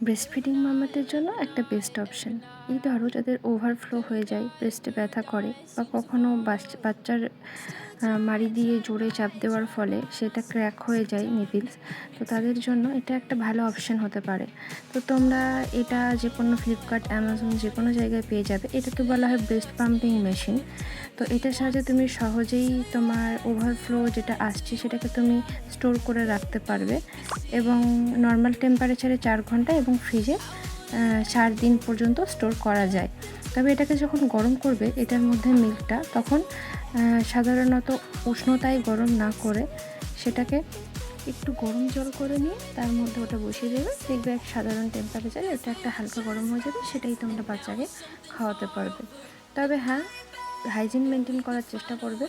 Breast feeding মামাদের জন্য একটা বেস্ট অপশন। এই ধরো যাদের ওভারফ্লো হয়ে যায়, ব্রেস্টে ব্যথা করে, বা কখনো বাচ্চার মাড়ি দিয়ে জোরে চাপ দেওয়ার ফলে সেটা ক্র্যাক হয়ে যায় নিপিলস, তো তাদের জন্য এটা একটা ভালো অপশন হতে পারে। তো তোমরা এটা যে কোনো ফ্লিপকার্ট, অ্যামাজন যে কোনো জায়গায় পেয়ে যাবে। এটাকে বলা হয় ব্রেস্ট পাম্পিং মেশিন। তো এটার সাহায্যে তুমি সহজেই তোমার ওভারফ্লো যেটা আসছে সেটাকে তুমি স্টোর করে রাখতে পারবে, এবং নর্মাল টেম্পারেচারে 4 ঘন্টা এবং ফ্রিজে 4 দিন পর্যন্ত স্টোর করা যায়। তবে এটাকে যখন গরম করবে এটার মধ্যে মিল্কটা, তখন সাধারণত উষ্ণতায় গরম না করে সেটাকে একটু গরম জল করে নিয়ে তার মধ্যে ওটা বসিয়ে দেবে। দেখবে এক সাধারণ টেম্পারেচারে এটা একটা হালকা গরম হয়ে যাবে, সেটাই তোমরা বাচ্চাকে খাওয়াতে পারবে। তবে হ্যাঁ, হাইজিন মেনটেন করার চেষ্টা করবে,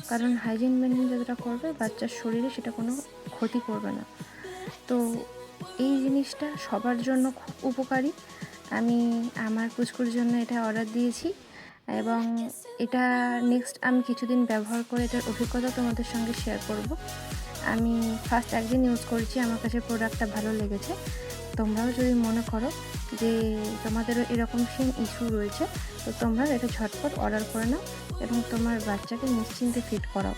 কারণ হাইজিন মেনটেন যতটা করবে বাচ্চার শরীরে সেটা কোনো ক্ষতি করবে না। তো এই জিনিসটা সবার জন্য খুব উপকারী। আমি আমার পুচকুর জন্য এটা অর্ডার দিয়েছি, এবং এটা নেক্সট আমি কিছুদিন ব্যবহার করে এটার অভিজ্ঞতা তোমাদের সঙ্গে শেয়ার করব। আমি ফার্স্ট একদিন ইউজ করেছি, আমার কাছে প্রোডাক্টটা ভালো লেগেছে। তোমরাও যদি মনে করো যে তোমাদেরও এরকম সেম ইস্যু রয়েছে, তো তোমরা এটা ঝটপট অর্ডার করে নাও এবং তোমার বাচ্চাকে নিশ্চিন্তে ফিড করাও।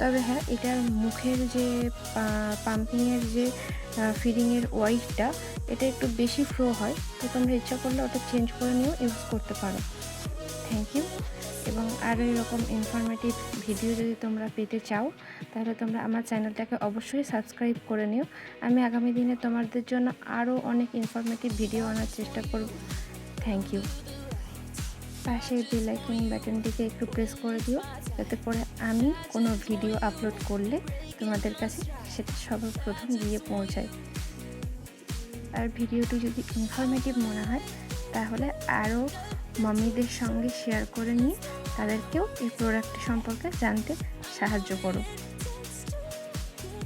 তবে হ্যাঁ, এটার মুখের যে পাম্পিংয়ের যে ফিডিংয়ের ওয়াইটটা, এটা একটু বেশি ফ্লো হয়, তো তোমরা ইচ্ছা করলে ওটা চেঞ্জ করে নিয়েও ইউজ করতে পারো। Thank you. এবং আরও এরকম ইনফরমেটিভ ভিডিও যদি তোমরা পেতে চাও, তাহলে তোমরা আমার চ্যানেলটাকে অবশ্যই সাবস্ক্রাইব করে নিও। আমি আগামী দিনে তোমাদের জন্য আরও অনেক ইনফরমেটিভ ভিডিও আনার চেষ্টা করব। Thank you. পাশের বেল আইকন বাটনটিকে একটু প্রেস করে দিও, যাতে করে আমি কোনো ভিডিও আপলোড করলে তোমাদের কাছে সেটা সবার প্রথম গিয়ে পৌঁছায়। আর ভিডিওটি যদি ইনফরমেটিভ মনে হয় তাহলে আরও মামিদের সঙ্গে শেয়ার করে নিয়ে তাদেরকেও এই প্রোডাক্ট সম্পর্কে জানতে সাহায্য করো।